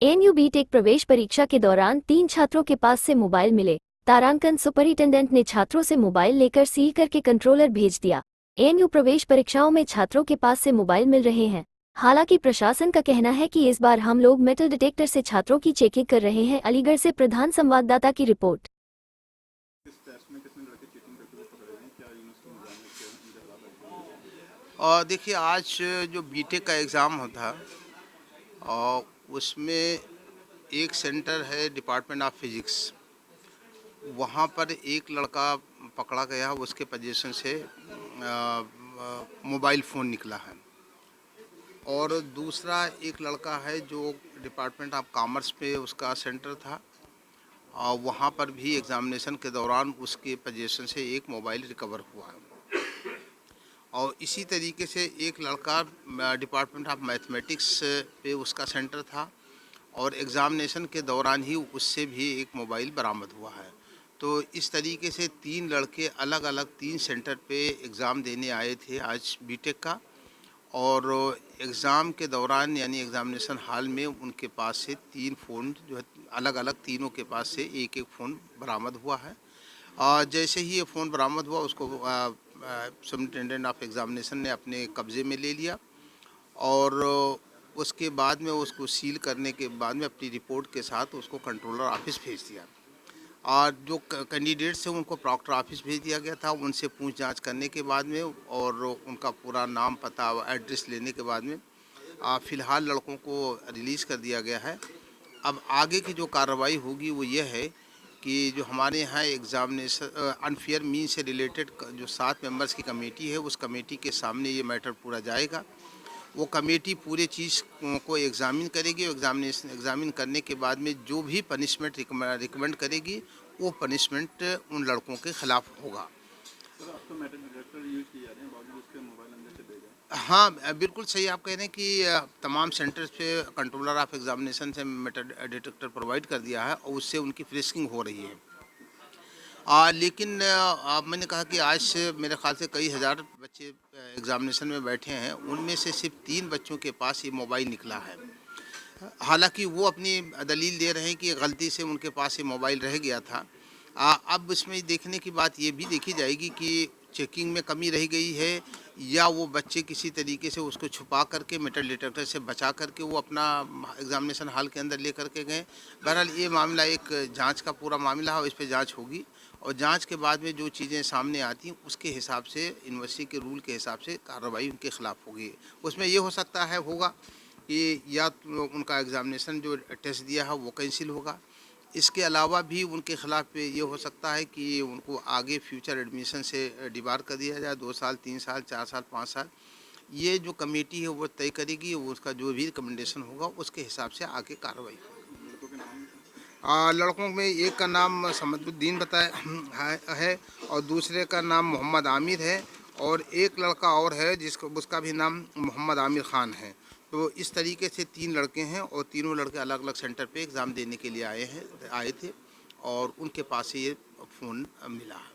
ANU BTech प्रवेश परीक्षा के दौरान 3 छात्रों के पास से मोबाइल मिले। तारांकन सुपरिटेंडेंट ने छात्रों से मोबाइल लेकर सील करके कंट्रोलर भेज दिया। एएनयू प्रवेश परीक्षाओं में छात्रों के पास से मोबाइल मिल रहे हैं। हालांकि प्रशासन का कहना है कि इस बार हम लोग मेटल डिटेक्टर से छात्रों की चेकिंग कर रहे हैं। अलीगढ़ से प्रधान संवाददाता की रिपोर्ट। और देखिए, आज जो बीटेक का एग्ज़ाम होता और उसमें एक सेंटर है डिपार्टमेंट ऑफ फिजिक्स। वहाँ पर एक लड़का पकड़ा गया, उसके पोजीशन से मोबाइल फ़ोन निकला है। और दूसरा एक लड़का है जो डिपार्टमेंट ऑफ कॉमर्स पे उसका सेंटर था, और वहाँ पर भी एग्ज़ामिनेशन के दौरान उसके पोजीशन से एक मोबाइल रिकवर हुआ है। और इसी तरीके से एक लड़का डिपार्टमेंट ऑफ मैथमेटिक्स पे उसका सेंटर था, और एग्ज़ामिनेशन के दौरान ही उससे भी एक मोबाइल बरामद हुआ है। तो इस तरीके से 3 लड़के अलग अलग 3 सेंटर पे एग्ज़ाम देने आए थे आज बीटेक का, और एग्ज़ाम के दौरान यानी एग्ज़ामिनेशन हॉल में उनके पास से 3 फ़ोन जो है अलग अलग तीनों के पास से एक एक फ़ोन बरामद हुआ है। जैसे ही ये फ़ोन बरामद हुआ, उसको सुपरिटेंडेंट ऑफ एग्ज़ामिनेशन ने अपने कब्ज़े में ले लिया, और उसके बाद में उसको सील करने के बाद में अपनी रिपोर्ट के साथ उसको कंट्रोलर ऑफिस भेज दिया। और जो कैंडिडेट्स हैं उनको प्रॉक्टर ऑफिस भेज दिया गया था। उनसे पूछ जांच करने के बाद में और उनका पूरा नाम पता एड्रेस लेने के बाद में फ़िलहाल लड़कों को रिलीज़ कर दिया गया है। अब आगे की जो कार्रवाई होगी वो ये है कि जो हमारे यहाँ एग्ज़ामिनेशन अनफेयर मीन से रिलेटेड जो 7 मेंबर्स की कमेटी है, उस कमेटी के सामने ये मैटर पूरा जाएगा। वो कमेटी पूरे चीज़ को एग्ज़ामिन करेगी। एग्ज़ामिन करने के बाद में जो भी पनिशमेंट रिकमेंड करेगी, वो पनिशमेंट उन लड़कों के ख़िलाफ़ होगा। सर, अब तो मेटल डिटेक्टर यूज़ किए जा रहे हैं, बावजूद उसके मोबाइल अंदर से भेजा है। हाँ, बिल्कुल सही आप कह रहे हैं कि तमाम सेंटर्स पे कंट्रोलर ऑफ एग्ज़ामिनेशन से मेटल डिटेक्टर प्रोवाइड कर दिया है, और उससे उनकी फ्रिस्किंग हो रही है। लेकिन मैंने कहा कि आज से मेरे ख़्याल से कई हज़ार बच्चे एग्ज़ामिनेशन में बैठे हैं, उनमें से सिर्फ 3 बच्चों के पास ये मोबाइल निकला है। हालांकि वो अपनी दलील दे रहे हैं कि गलती से उनके पास ये मोबाइल रह गया था। अब इसमें देखने की बात ये भी देखी जाएगी कि चेकिंग में कमी रह गई है, या वो बच्चे किसी तरीके से उसको छुपा करके मेटल डिटेक्टर से बचा करके वो अपना एग्ज़ामिनेशन हॉल के अंदर ले करके गए। बहरहाल ये मामला एक जांच का पूरा मामला है, और इस पे जांच होगी, और जांच के बाद में जो चीज़ें सामने आती हैं उसके हिसाब से यूनिवर्सिटी के रूल के हिसाब से कार्रवाई उनके खिलाफ होगी। उसमें ये हो सकता है होगा कि या तो उनका एग्ज़ामिनेशन जो टेस्ट दिया है वो कैंसिल होगा। इसके अलावा भी उनके ख़िलाफ़ ये हो सकता है कि उनको आगे फ्यूचर एडमिशन से डिबार कर दिया जाए, 2 साल, 3 साल, 4 साल, 5 साल। ये जो कमेटी है वो तय करेगी, वो उसका जो भी रिकमेंडेशन होगा उसके हिसाब से आगे कार्रवाई होगी। लड़कों के नाम लड़कों में एक का नाम समदुद्दीन बताया है, और दूसरे का नाम मोहम्मद आमिर है, और एक लड़का और है जिसको उसका भी नाम मोहम्मद आमिर ख़ान है। तो इस तरीके से 3 लड़के हैं, और तीनों लड़के अलग अलग सेंटर पे एग्ज़ाम देने के लिए आए थे, और उनके पास से ये फ़ोन मिला है।